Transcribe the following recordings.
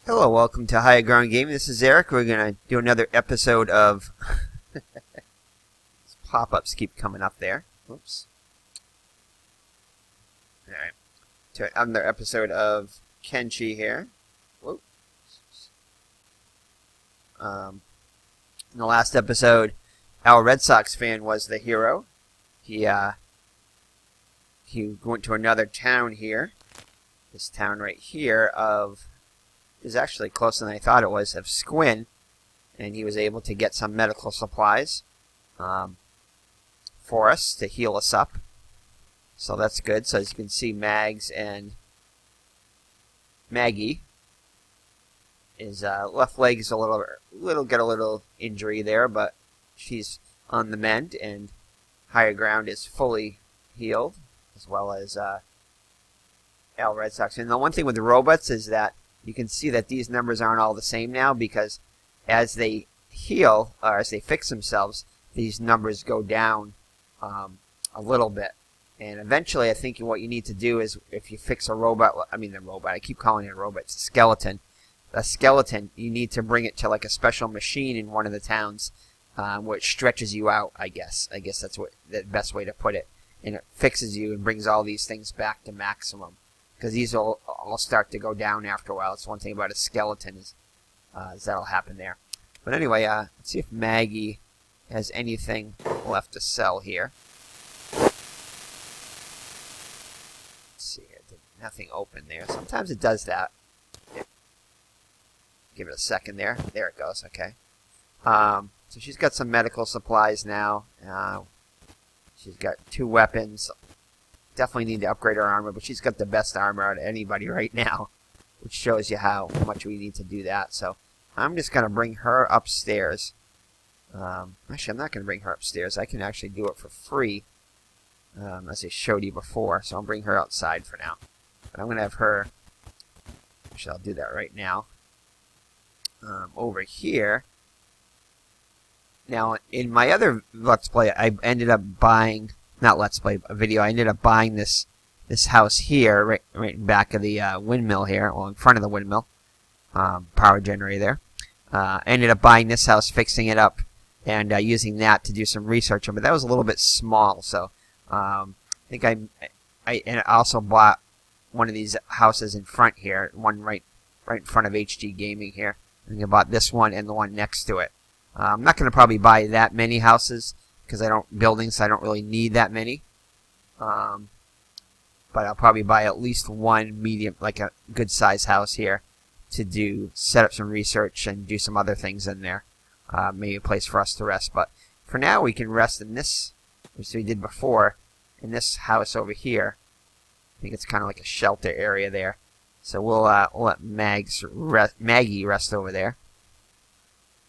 Hello, welcome to Higher Ground Gaming. This is Eric. We're going to do another episode of... Pop-ups keep coming up there. Oops. Alright. To another episode of Kenshi here. Whoop. In the last episode, our Red Sox fan was the hero. He went to another town here. This town right here of... is actually closer than I thought it was, of Squin, and he was able to get some medical supplies for us to heal us up. So that's good. So as you can see, Mags and Maggie, his left leg is a little injury there, but she's on the mend, and Higher Ground is fully healed, as well as Al Red Sox. And the one thing with the robots is that you can see that these numbers aren't all the same now, because as they heal, or as they fix themselves, these numbers go down a little bit. And eventually, I think what you need to do is, if you fix a robot, I keep calling it a robot, it's a skeleton. A skeleton, you need to bring it to like a special machine in one of the towns, where it stretches you out, I guess. I guess that's the best way to put it. And it fixes you and brings all these things back to maximum. Because these will all start to go down after a while. It's one thing about a skeleton is that'll happen there. But anyway, let's see if Maggie has anything left to sell here. Let's see here. Nothing open there. Sometimes it does that. Give it a second there. There it goes. Okay. So she's got some medical supplies now. She's got 2 weapons. Definitely need to upgrade her armor, but she's got the best armor out of anybody right now, which shows you how much we need to do that. So I'm just going to bring her upstairs. Actually, I'm not going to bring her upstairs. I can actually do it for free, as I showed you before. So I'll bring her outside for now. But I'm going to have her... Actually, I'll do that right now. Over here. Now, in my other Let's Play, I ended up buying... Not Let's Play, a video. I ended up buying this house here, right in back of the windmill here, well, in front of the windmill, power generator there. Ended up buying this house, fixing it up, and using that to do some research on. But that was a little bit small, so I think I also bought one of these houses in front here, one right in front of HG Gaming here. I think I bought this one and the one next to it. I'm not going to probably buy that many houses, because I don't really need that many. But I'll probably buy at least one medium, like a good size house here, to set up some research and do some other things in there. Maybe a place for us to rest. But for now, we can rest in this, which we did before, in this house over here. I think it's kind of like a shelter area there. So we'll let Maggie rest over there,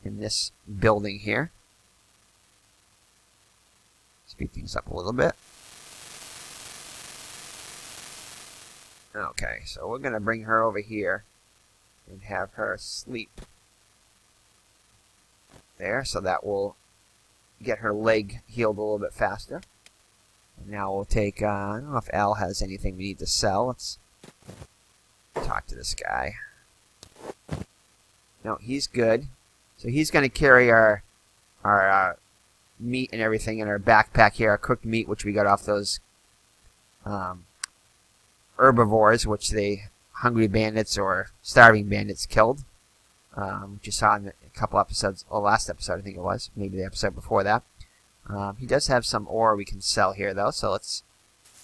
in this building here. Speed things up a little bit. Okay, so we're going to bring her over here and have her sleep there, so that will get her leg healed a little bit faster. And now we'll take, I don't know if Al has anything we need to sell. Let's talk to this guy. No, he's good. So he's going to carry our meat and everything in our backpack here, our cooked meat, which we got off those herbivores, which the hungry bandits or starving bandits killed, which you saw in a couple episodes, or last episode I think it was, maybe the episode before that. He does have some ore we can sell here though, so let's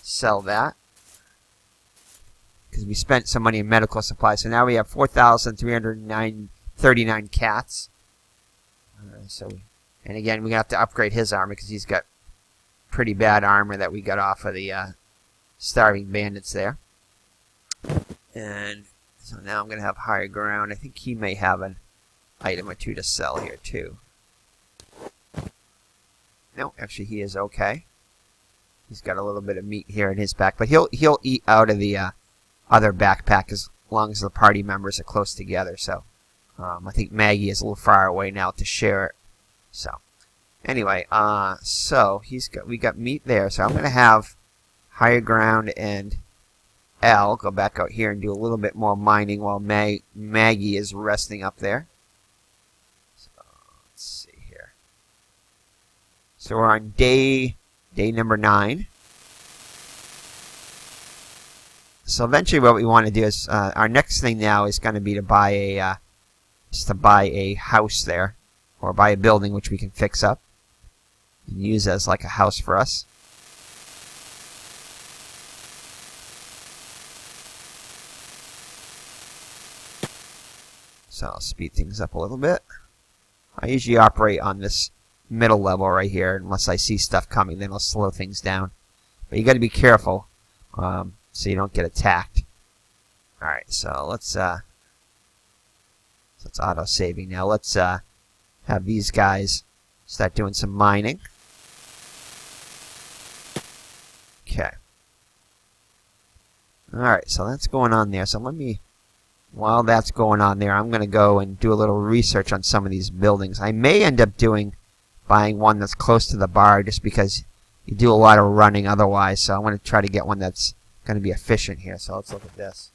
sell that, because we spent some money in medical supplies. So now we have 4,339 cats. And again, we're going to have to upgrade his armor, because he's got pretty bad armor that we got off of the starving bandits there. And so now I'm going to have Higher Ground. I think he may have an item or two to sell here too. No, actually he is okay. He's got a little bit of meat here in his back, but he'll eat out of the other backpack as long as the party members are close together. So I think Maggie is a little far away now to share it. So, anyway, so we got meat there. So I'm going to have Higher Ground and L, go back out here and do a little bit more mining while Maggie is resting up there. So let's see here. So we're on day number 9. So eventually, what we want to do is our next thing now is going to be to buy a house there, or buy a building which we can fix up and use as like a house for us. So I'll speed things up a little bit. I usually operate on this middle level right here, unless I see stuff coming, then I'll slow things down. But you got to be careful. So you don't get attacked. Alright, so let's auto saving now. Let's have these guys start doing some mining. Okay. Alright, so that's going on there. So while that's going on there, I'm going to go and do a little research on some of these buildings. I may end up buying one that's close to the bar, just because you do a lot of running otherwise. So I want to try to get one that's going to be efficient here. So let's look at this.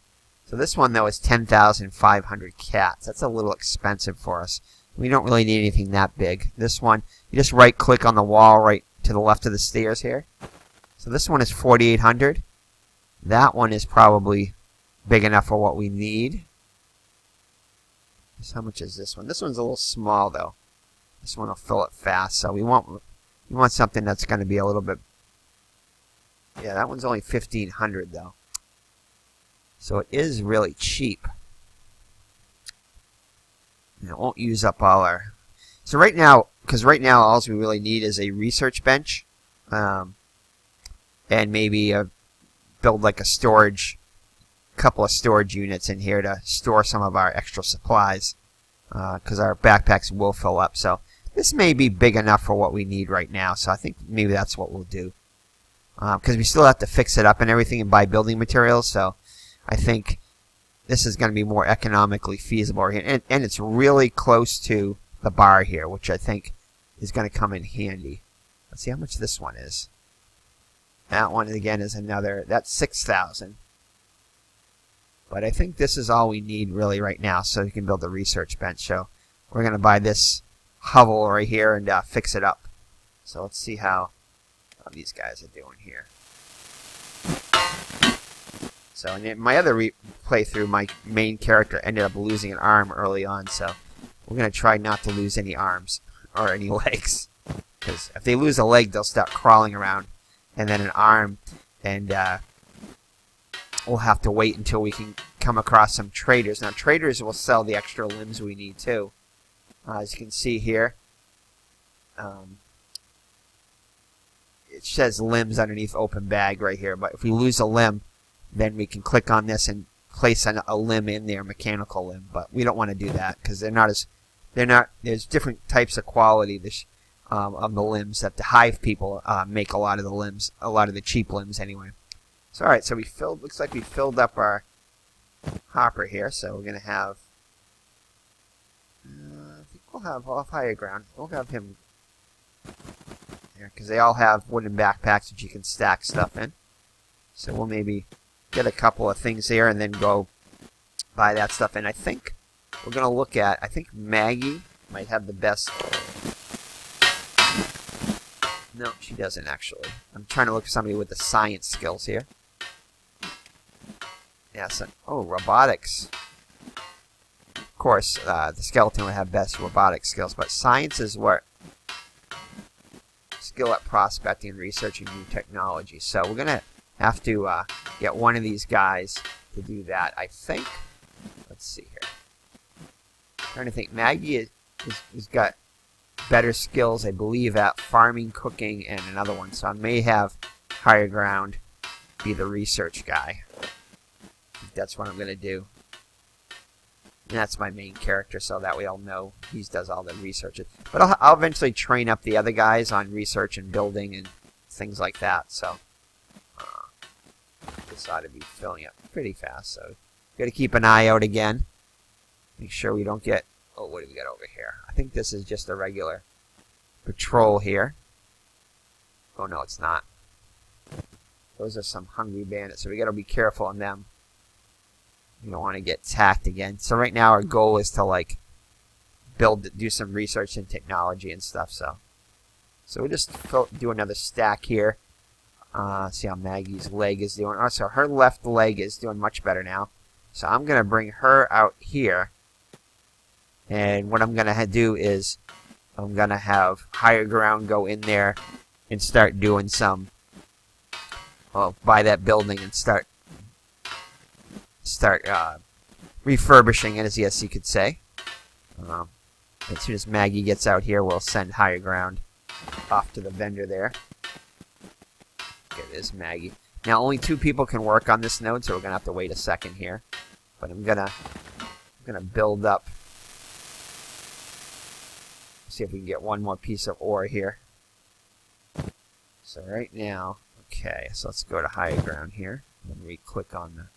So this one though is 10,500 cats. That's a little expensive for us. We don't really need anything that big. This one, you just right click on the wall right to the left of the stairs here. So this one is 4,800. That one is probably big enough for what we need. So how much is this one? This one's a little small though. This one will fill it fast. So we want something that's going to be a little bit. Yeah, that one's only 1,500 though. So it is really cheap. And it won't use up all our. So right now, all we really need is a research bench, and maybe build like a couple of storage units in here to store some of our extra supplies, because our backpacks will fill up. So this may be big enough for what we need right now. So I think maybe that's what we'll do. Because we still have to fix it up and everything and buy building materials, so I think this is going to be more economically feasible here. And it's really close to the bar here, which I think is going to come in handy. Let's see how much this one is. That one, again, is another, that's 6,000. But I think this is all we need really right now, so we can build the research bench. So we're going to buy this hovel right here and fix it up. So let's see how these guys are doing here. So in my other playthrough, my main character ended up losing an arm early on, so we're going to try not to lose any arms or any legs. Because if they lose a leg, they'll start crawling around, and then an arm, and we'll have to wait until we can come across some traders. Now traders will sell the extra limbs we need too. As you can see here, it says limbs underneath open bag right here, but if we lose a limb, then we can click on this and place a limb in there, mechanical limb. But we don't want to do that because there's different types of quality of the limbs that the hive people make a lot of the limbs, a lot of the cheap limbs anyway. So alright, so looks like we filled up our hopper here, so we're gonna have I think we'll have higher ground. We'll have him because they all have wooden backpacks that you can stack stuff in. So we'll maybe get a couple of things here and then go buy that stuff. And I think we're going to look at, I think Maggie might have the best. No, she doesn't actually. I'm trying to look for somebody with the science skills here. Yeah, so, robotics. Of course, the skeleton would have best robotic skills, but science is what skill at prospecting and researching new technology. So we're going to have to get one of these guys to do that, I think. Let's see here. I'm trying to think. Maggie has got better skills, I believe, at farming, cooking, and another one. So I may have higher ground be the research guy. I think that's what I'm going to do. And that's my main character, so that way I'll know he does all the research. But I'll eventually train up the other guys on research and building and things like that. So this ought to be filling up pretty fast. So got to keep an eye out again. Make sure we don't get. Oh, what do we got over here? I think this is just a regular patrol here. Oh no, it's not. Those are some hungry bandits, so we got to be careful on them. We don't want to get attacked again. So right now our goal is to like do some research in technology and stuff. So we'll just do another stack here. See how Maggie's leg is doing. Oh, so her left leg is doing much better now. So I'm gonna bring her out here, and what I'm gonna do is I'm gonna have Higher Ground go in there and start doing some. Well, buy that building and start refurbishing it, as yes you could say. As soon as Maggie gets out here, we'll send Higher Ground off to the vendor there. There it is, Maggie. Now only 2 people can work on this node, so we're gonna have to wait a second here. But I'm gonna build up. See if we can get one more piece of ore here. So right now. Okay, so let's go to Higher Ground here and re-click on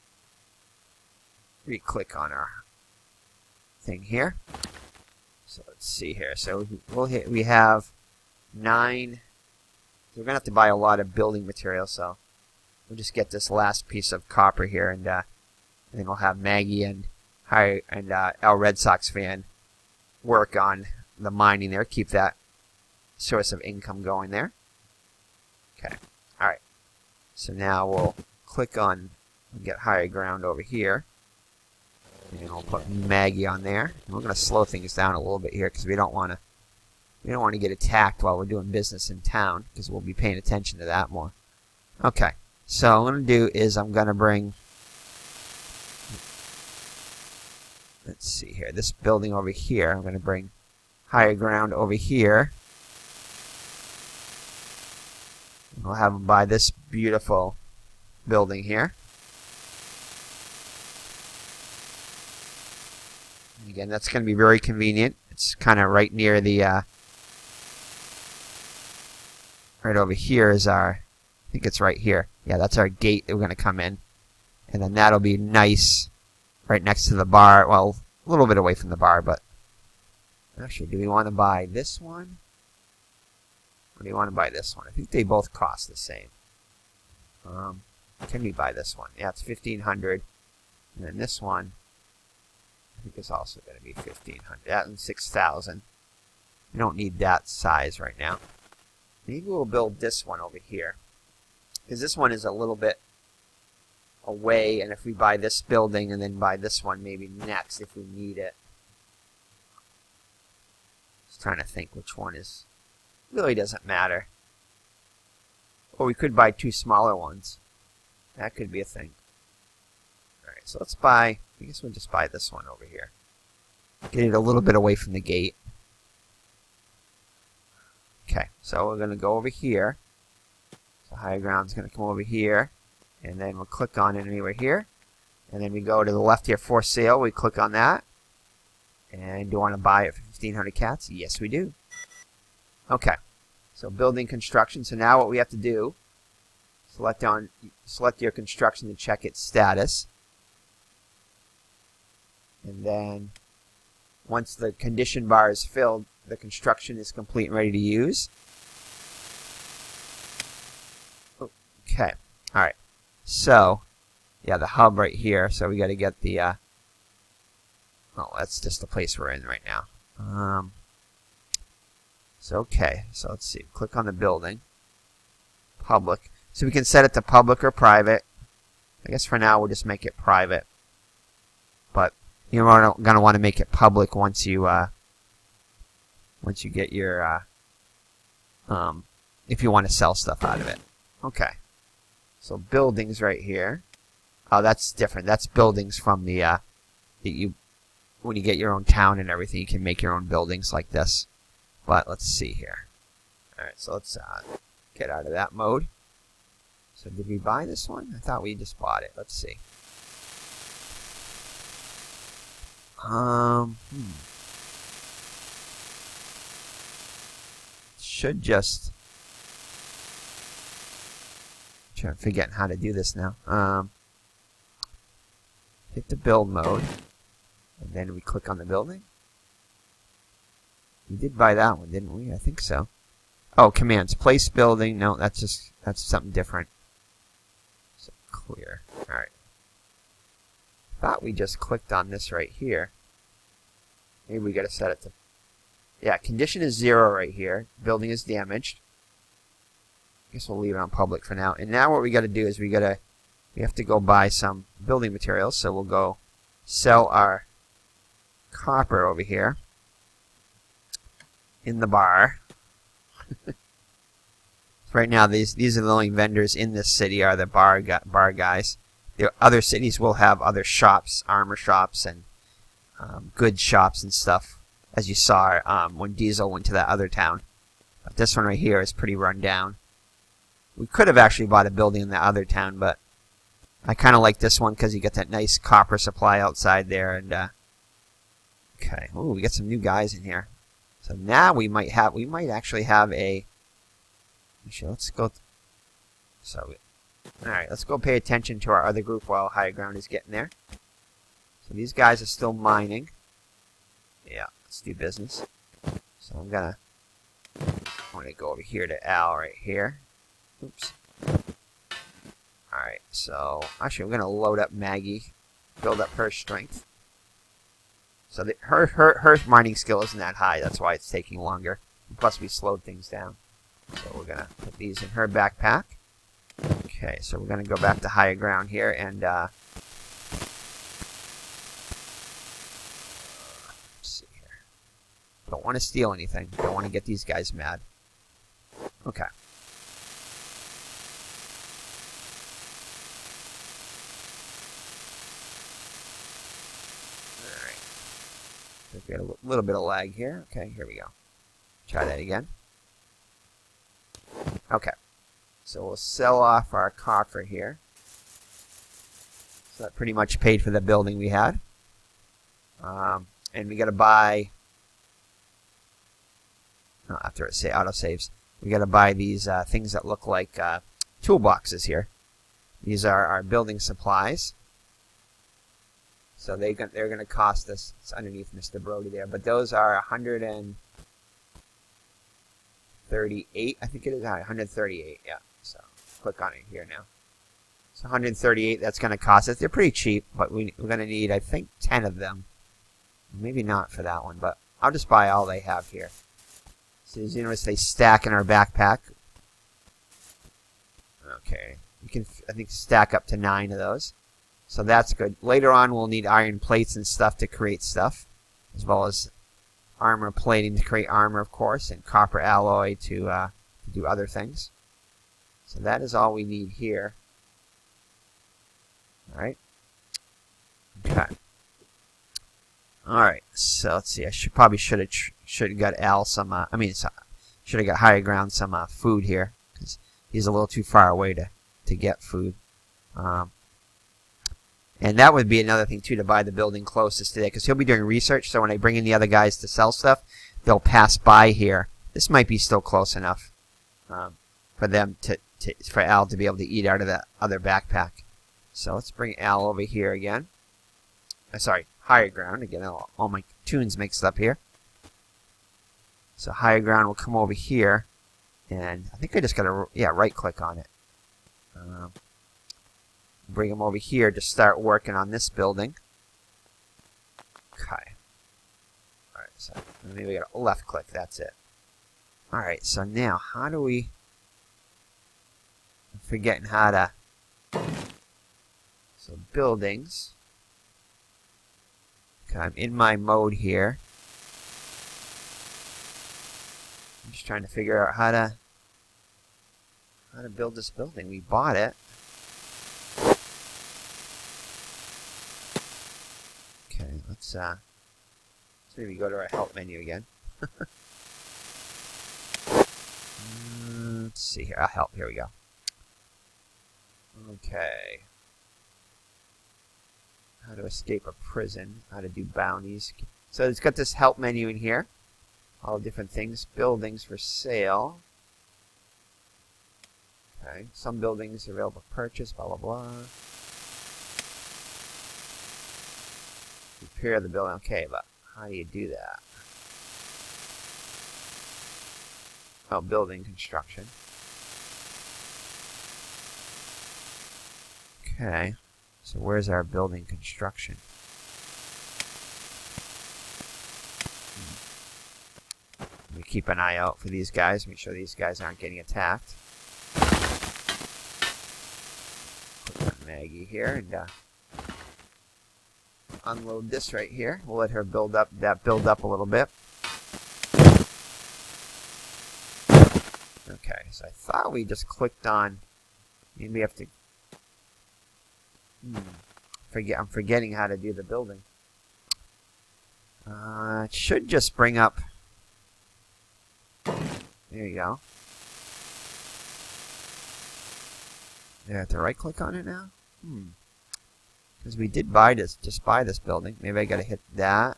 our thing here. So let's see here. So we have 9. We're gonna have to buy a lot of building material, so we'll just get this last piece of copper here, and then we'll have Maggie and Al Red Sox fan work on the mining there. Keep that source of income going there. Okay. All right. So now we'll click on and get Higher Ground over here. And we'll put Maggie on there. And we're going to slow things down a little bit here because we don't want to get attacked while we're doing business in town, because we'll be paying attention to that more. Okay. So what I'm going to do is I'm going to bring, let's see here, this building over here. I'm going to bring Higher Ground over here. We'll have them buy this beautiful building here. Again, that's going to be very convenient. It's kind of right near the, right over here is our, I think it's right here. Yeah, that's our gate that we're going to come in. And then that'll be nice right next to the bar. Well, a little bit away from the bar, but actually, do we want to buy this one? Or do you want to buy this one? I think they both cost the same. Can we buy this one? Yeah, it's 1,500. And then this one, I think it's also going to be 1,500. That and 6,000. We don't need that size right now. Maybe we'll build this one over here, because this one is a little bit away. And if we buy this building and then buy this one maybe next if we need it. Just trying to think which one is. Really doesn't matter. Or we could buy 2 smaller ones. That could be a thing. Alright, so let's buy, I guess we'll just buy this one over here. Get it a little bit away from the gate. Okay, so we're going to go over here. So Higher Ground's going to come over here. And then we'll click on it anywhere here. And then we go to the left here, for sale. We click on that. And do you want to buy it for 1,500 cats? Yes, we do. Okay, so building construction. So now what we have to do, select your construction to check its status. And then once the condition bar is filled, the construction is complete and ready to use. Okay, all right. So, yeah, the hub right here. So we got to get the, oh, that's just the place we're in right now. So, okay, so let's see. Click on the building. Public. So we can set it to public or private. I guess for now we'll just make it private. But you're going to want to make it public once you get your, if you want to sell stuff out of it. Okay. So buildings right here. Oh, that's different. That's buildings from the, when you get your own town and everything, you can make your own buildings like this. But let's see here. Alright, so let's get out of that mode. So did we buy this one? I thought we just bought it. Let's see. Should just... I'm forgetting how to do this now. Hit the build mode. And then we click on the building. We did buy that one, didn't we? I think so. Oh, commands. Place building. No, that's something different. clear. Alright. Thought we just clicked on this right here. Maybe we gotta set it to... Yeah, condition is 0 right here. Building is damaged. I guess we'll leave it on public for now. And now what we gotta do is we have to go buy some building materials. So we'll go sell our copper over here in the bar. Right now, these are the only vendors in this city are the bar guys. The other cities will have other shops, armor shops, and goods shops and stuff, as you saw when Diesel went to that other town. But this one right here is pretty run down. We could have actually bought a building in the other town, but I kind of like this one because you get that nice copper supply outside there. And okay, ooh, we got some new guys in here. So now we might actually have a. Actually, let's go. All right, let's go pay attention to our other group while High Ground is getting there. So these guys are still mining. Yeah, let's do business. So I'm gonna go over here to Al right here. Oops. Alright, so actually I'm gonna load up Maggie, build up her strength. So her mining skill isn't that high, that's why it's taking longer. Plus we slowed things down. So we're gonna put these in her backpack. Okay, so we're gonna go back to higher ground here and let's see here. Don't want to steal anything. Don't want to get these guys mad. Okay. Alright. We got a little bit of lag here. Okay, here we go. Try that again. Okay. So we'll sell off our copper here. So that pretty much paid for the building we had. And we got to buy... Oh, after it say autosaves, we got to buy these things that look like toolboxes here. These are our building supplies. So they're going to cost us. It's underneath Mr. Brody there, but those are 138. I think it is 138. Yeah. So click on it here now. So 138. That's going to cost us. They're pretty cheap, but we're going to need, I think, 10 of them. Maybe not for that one, but I'll just buy all they have here. So as you notice, they stack in our backpack. Okay, you can, I think, stack up to 9 of those. So that's good. Later on, we'll need iron plates and stuff to create stuff, as well as armor plating to create armor, of course, and copper alloy to do other things. So that is all we need here. All right. Okay. All right. So let's see. I should have got Al some. Should have got Higher Ground some food here because he's a little too far away to get food. And that would be another thing, too, to buy the building closest to there, because he'll be doing research, so when I bring in the other guys to sell stuff, they'll pass by here. This might be still close enough for them for Al to be able to eat out of that other backpack. So let's bring Al over here again. Sorry, Higher Ground. Again, all my tunes mixed up here. So Higher Ground will come over here, and I think I just got to, right-click on it. Bring them over here to start working on this building. Okay. Alright, so maybe we got a left click, that's it. Alright, so now how do we... I'm forgetting how to... So buildings. Okay, I'm in my mode here. I'm just trying to figure out how to build this building. We bought it. Okay, let's maybe go to our help menu again. Let's see here. I'll help. Here we go. Okay. How to escape a prison. How to do bounties. So it's got this help menu in here. All different things. Buildings for sale. Okay. Some buildings available for purchase. Blah, blah, blah. Repair the building. Okay, but how do you do that? Oh, building construction. Okay, so where's our building construction? Let me keep an eye out for these guys, make sure these guys aren't getting attacked. Put on Maggie here and unload this right here. We'll let her build up a little bit. Okay, so I thought we just clicked on. Maybe we have to. I'm forgetting how to do the building. It should just bring up. There you go. Do I have to right click on it now? Because we did buy this, just buy this building. Maybe I gotta hit that.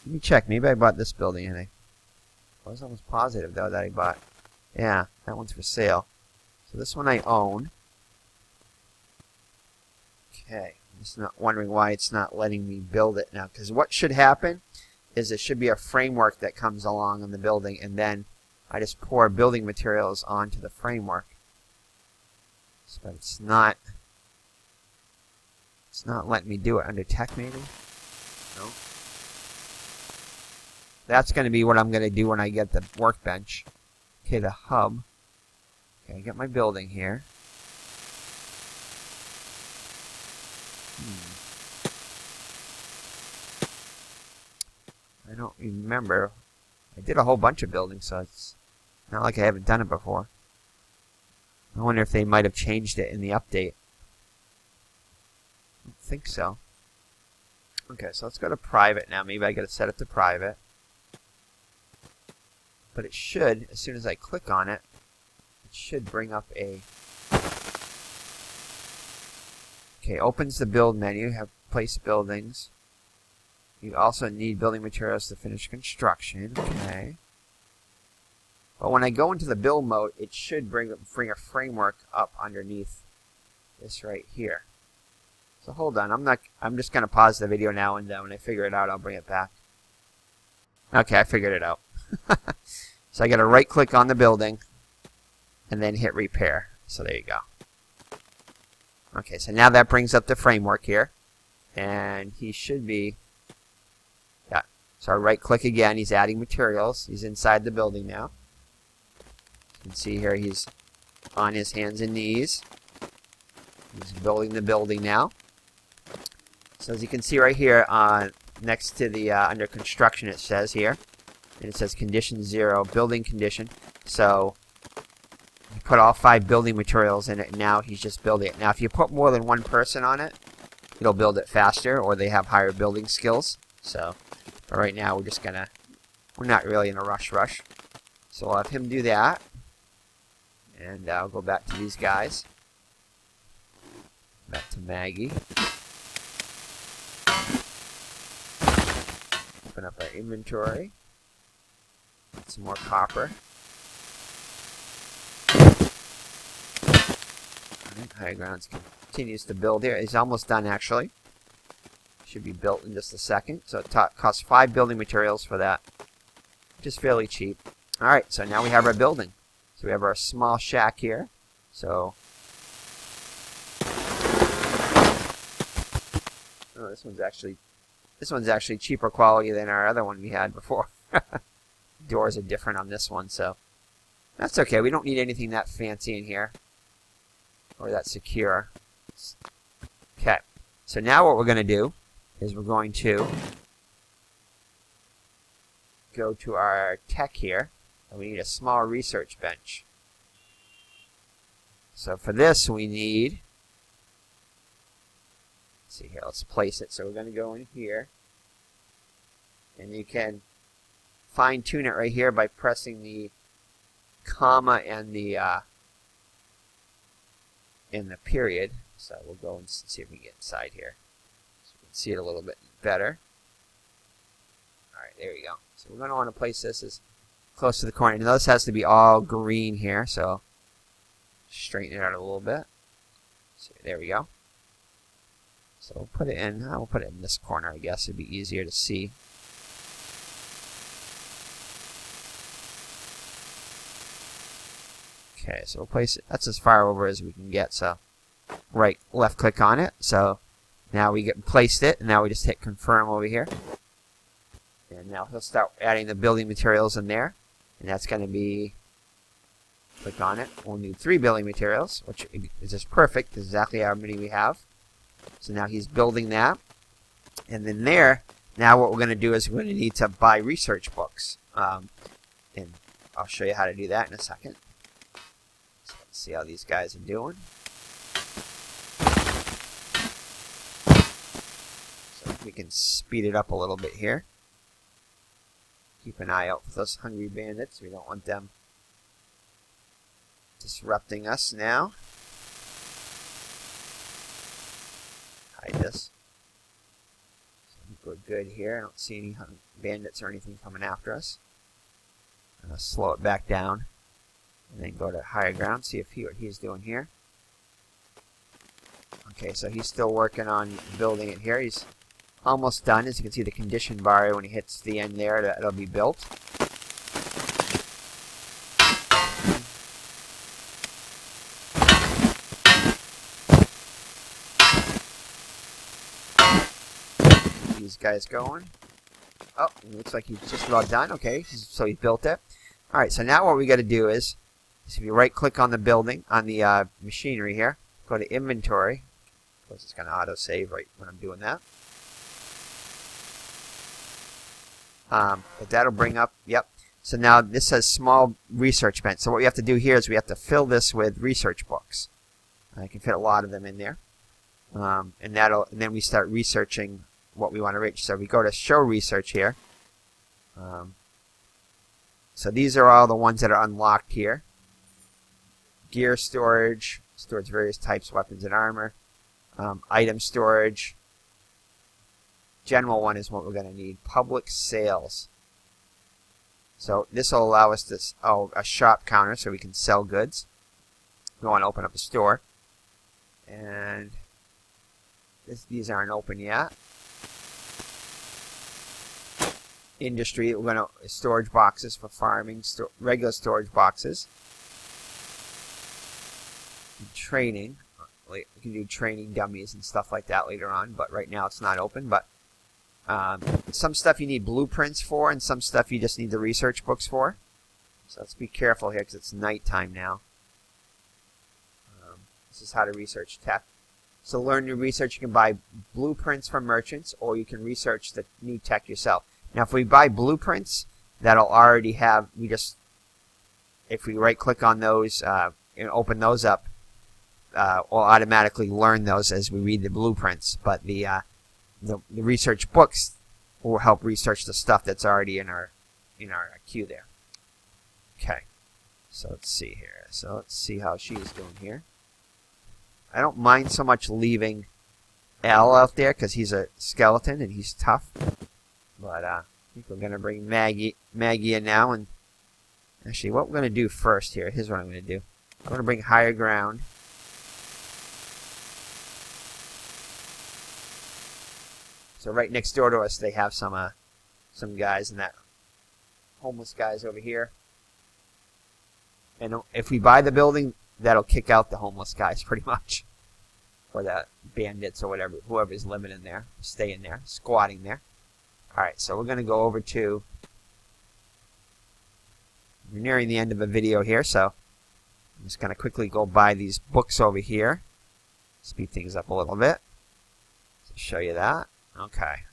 Let me check. Maybe I bought this building and I was almost positive though that I bought. Yeah, that one's for sale. So this one I own. Okay, I'm just not wondering why it's not letting me build it now. Because what should happen is there should be a framework that comes along on the building, and then I just pour building materials onto the framework. But it's not letting me do it under tech maybe. No. That's going to be what I'm going to do when I get the workbench. Okay, the hub. Okay, I got my building here. I don't remember. I did a whole bunch of buildings, so it's not like I haven't done it before. I wonder if they might have changed it in the update. I don't think so. Okay, so let's go to private now. Maybe I got to set it to private. But it should, as soon as I click on it, it should bring up a... Okay, opens the build menu. Have place buildings. You also need building materials to finish construction. Okay. But when I go into the build mode, it should bring a framework up underneath this right here. So hold on, I'm just gonna pause the video now, and when I figure it out, I'll bring it back. Okay, I figured it out. So I gotta right click on the building and then hit repair. So there you go. Okay, so now that brings up the framework here, and he should be. Yeah. So I right click again. He's adding materials. He's inside the building now. You can see here he's on his hands and knees. He's building the building now. So as you can see right here, next to the under construction, it says here, and it says condition 0, building condition. So you put all 5 building materials in it, and now he's just building it. Now if you put more than one person on it, it'll build it faster, or they have higher building skills. So, but right now we're not really in a rush. So I'll have him do that. And I'll go back to these guys. Back to Maggie. Open up our inventory. Get some more copper. Alright, High Grounds continues to build here. He's almost done actually. Should be built in just a second. So it costs 5 building materials for that, which is fairly cheap. Alright, so now we have our building. So we have our small shack here. So this one's actually cheaper quality than our other one we had before. Doors are different on this one, so that's okay. We don't need anything that fancy in here or that secure. Okay. So now what we're going to do is we're going to go to our tech here. And we need a small research bench. So for this we need, let's see here, let's place it. So we're going to go in here. And you can fine tune it right here by pressing the comma and the period. So we'll go and see if we can get inside here. So we can see it a little bit better. Alright, there you go. So we're going to want to place this as close to the corner. Now this has to be all green here, so straighten it out a little bit. So there we go. So we'll put it in. We'll put it in this corner, I guess. It'd be easier to see. Okay, so we'll place it. That's as far over as we can get. So left click on it. So now we placed it, and now we just hit confirm over here. And now he'll start adding the building materials in there, and that's going to be, click on it. We'll need 3 building materials, which is just perfect. Exactly how many we have. So now he's building that, and then there. Now what we're going to do is we're going to need to buy research books, and I'll show you how to do that in a second. So let's see how these guys are doing. So we can speed it up a little bit here. Keep an eye out for those hungry bandits. We don't want them disrupting us now. Hide this. We're good here. I don't see any bandits or anything coming after us. I'm going to slow it back down and then go to higher ground, see what he's doing here. Okay, so he's still working on building it here. He's almost done. As you can see, the condition bar, when he hits the end there, it'll be built. These guys going. Oh, it looks like he's just about done. Okay, so he built it. Alright, so now what we got to do is if you right click on the building, on the machinery here, go to inventory. Of course, it's going to auto save right when I'm doing that. But that'll bring up, yep. So now this says small research bench. So what we have to do here is we have to fill this with research books. I can fit a lot of them in there. And then we start researching what we want to reach. So we go to show research here. So these are all the ones that are unlocked here. Gear storage, stores various types of weapons and armor. Item storage. General one is what we're going to need. Public sales. So this will allow us to, a shop counter so we can sell goods. We want to open up a store. And these aren't open yet. Industry, we're going to storage boxes for farming, regular storage boxes. And training, we can do training dummies and stuff like that later on, but right now it's not open. But some stuff you need blueprints for, and some stuff you just need the research books for. So let's be careful here because it's nighttime now. This is how to research tech. So learn new research. You can buy blueprints from merchants, or you can research the new tech yourself. Now, if we buy blueprints, that'll already have, if we right-click on those and open those up, we'll automatically learn those as we read the blueprints. But the research books will help research the stuff that's already in our queue there. Okay, so let's see here. So let's see how she's doing here. I don't mind so much leaving Al out there because he's a skeleton and he's tough. But I think we're going to bring Maggie in now. And actually, what we're going to do first here, here's what I'm going to do. I'm going to bring higher ground. So right next door to us, they have some guys, and that homeless guys over here. And if we buy the building, that'll kick out the homeless guys pretty much. Or the bandits or whatever, whoever's living in there, stay in there, squatting there. Alright, so we're going to go over to, we're nearing the end of the video here, so I'm just going to quickly go buy these books over here. Speed things up a little bit. So show you that. Okay.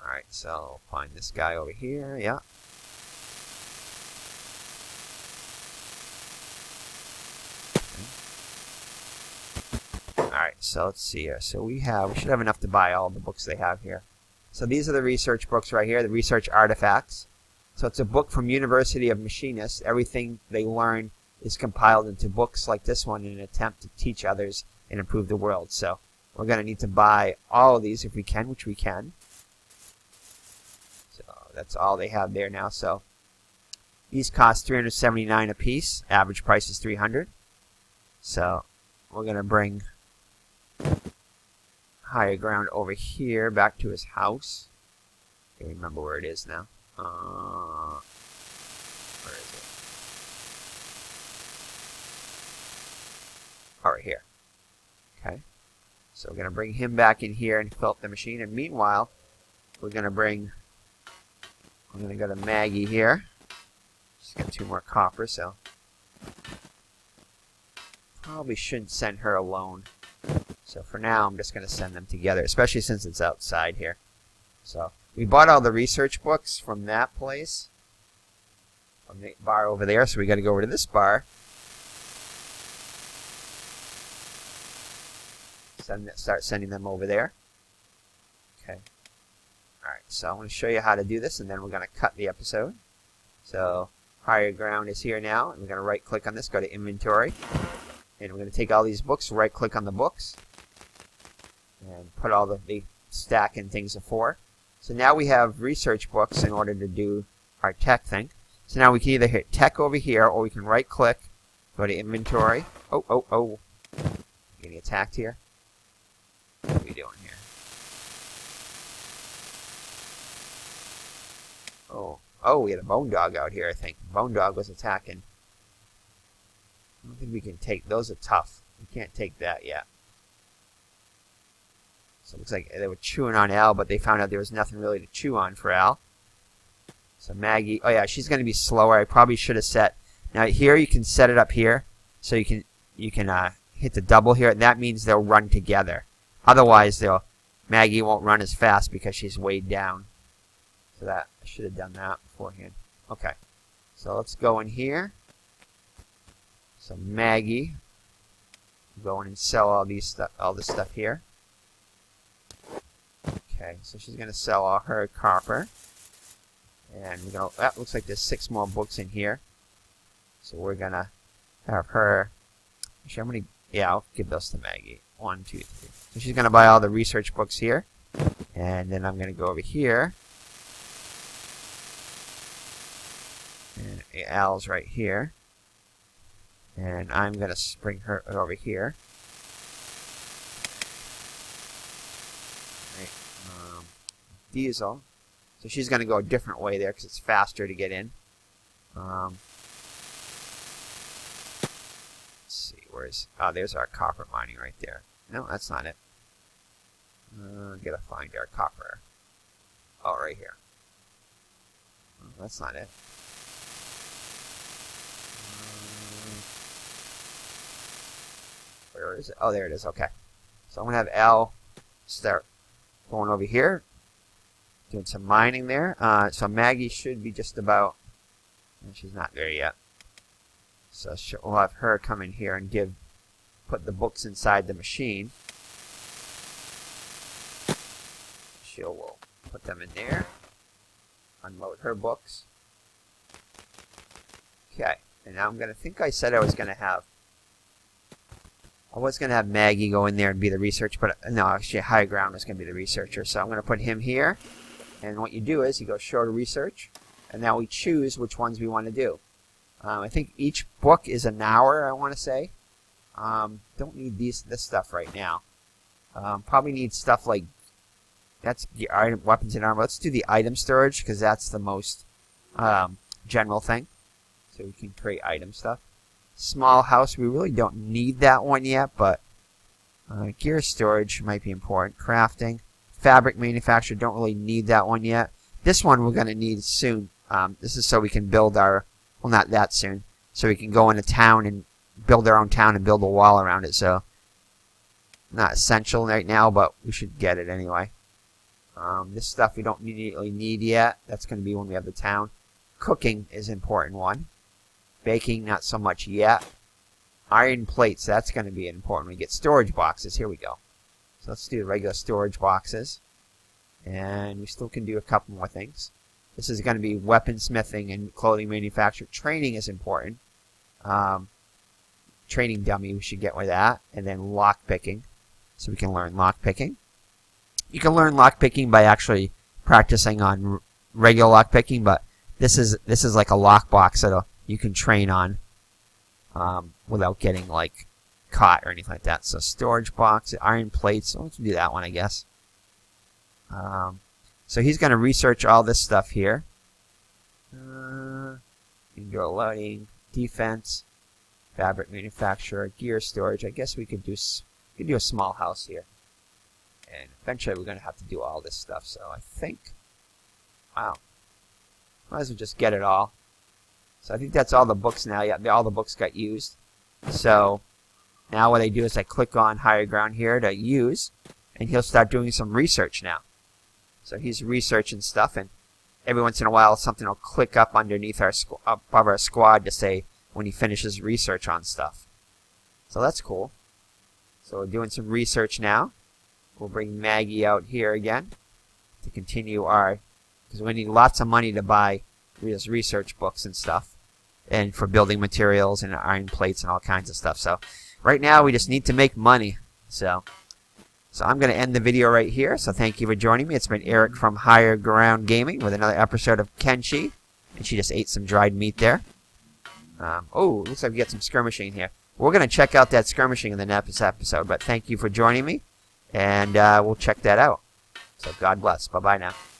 Alright, so I'll find this guy over here, yeah. Alright, so let's see here. So we should have enough to buy all the books they have here. So these are the research books right here, the research artifacts. So it's a book from University of Machinists. Everything they learn is compiled into books like this one in an attempt to teach others and improve the world. So we're going to need to buy all of these if we can, which we can. So that's all they have there now. So these cost $379 a piece. Average price is $300. So we're going to bring higher ground over here back to his house. I can't remember where it is now. Where is right here. Okay. So we're going to bring him back in here and fill up the machine. And meanwhile, we're going to I'm going to go to Maggie here. Just get 2 more copper, so probably shouldn't send her alone. So for now, I'm just going to send them together, especially since it's outside here. So we bought all the research books from that place, from the bar over there. So we got to go over to this bar. Start sending them over there. Okay. Alright, so I'm going to show you how to do this, and then we're going to cut the episode. So higher ground is here now, and we're going to right click on this, go to inventory, and we're going to take all these books, right click on the books, and put all the stack and things of 4. So now we have research books in order to do our tech thing. So now we can either hit tech over here, or we can right click, go to inventory. Oh. Getting attacked here. What are we doing here? Oh, we had a bone dog out here, I think. Bone dog was attacking. I don't think we can take... Those are tough. We can't take that yet. So it looks like they were chewing on Al, but they found out there was nothing really to chew on for Al. So Maggie... Oh, yeah, she's going to be slower. I probably should have set... Now, here you can set it up here. So you can hit the double here, and that means they'll run together. Otherwise, Maggie won't run as fast because she's weighed down. So that I should have done that beforehand. Okay, so let's go in here. So Maggie, go in and sell all this stuff here. Okay, so she's gonna sell all her copper, and we're gonna. That looks like there's 6 more books in here. So we're gonna have her. Actually, I'm gonna. Yeah, I'll give those to Maggie. 1, 2, 3. So she's gonna buy all the research books here, and then I'm gonna go over here. And Al's right here. And I'm going to bring her over here. Right. Diesel. So she's going to go a different way there because it's faster to get in. Let's see. Oh, there's our copper mining right there. No, that's not it. Gotta find our copper. Oh, right here. Oh, that's not it. Where is it? Oh, there it is. Okay. So I'm going to have Al start going over here, doing some mining there. So Maggie should be just about... She's not there yet. So we'll have her come in here and put the books inside the machine. We'll put them in there. Unload her books. Okay. And now I'm going to think I said I was going to have Maggie go in there and be the researcher, but no, actually high ground is going to be the researcher. So I'm going to put him here, and what you do is you go show to research, and now we choose which ones we want to do. I think each book is an hour, I want to say. Don't need this stuff right now. Probably need stuff like, that's the item, weapons and armor. Let's do the item storage, because that's the most general thing. So we can create item stuff. Small house, we really don't need that one yet, but gear storage might be important. Crafting, fabric manufacturer, don't really need that one yet. This one we're going to need soon. This is so we can build our, well, not that soon, so we can go into town and build our own town and build a wall around it. So not essential right now, but we should get it anyway. This stuff we don't immediately need yet. That's going to be when we have the town. Cooking is an important one. Baking, not so much yet. Iron plates, that's going to be important. We get storage boxes. Here we go. So let's do the regular storage boxes. And we still can do a couple more things. This is going to be weaponsmithing and clothing manufacture. Training is important. Training dummy, we should get with that. And then lock picking. So we can learn lock picking. You can learn lock picking by actually practicing on regular lock picking, but this is like a lock box that you can train on without getting like caught or anything like that. So storage box, iron plates. So let's do that one, I guess. So he's going to research all this stuff here. Indoor loading, defense, fabric manufacturer, gear storage. I guess we could do a small house here. And eventually we're going to have to do all this stuff. So I think, wow, might as well just get it all. So I think that's all the books now. Yeah, all the books got used. So now what I do is I click on Higher Ground here to use, and he'll start doing some research now. So he's researching stuff, and every once in a while something will click up underneath above our squad to say when he finishes research on stuff. So that's cool. So we're doing some research now. We'll bring Maggie out here again to continue because we need lots of money to buy these research books and stuff, and for building materials and iron plates and all kinds of stuff. So right now we just need to make money. So I'm going to end the video right here. So thank you for joining me. It's been Eric from Higher Ground Gaming with another episode of Kenshi. And she just ate some dried meat there. Oh, looks like we got some skirmishing here. We're going to check out that skirmishing in the next episode. But thank you for joining me. And we'll check that out. So God bless. Bye-bye now.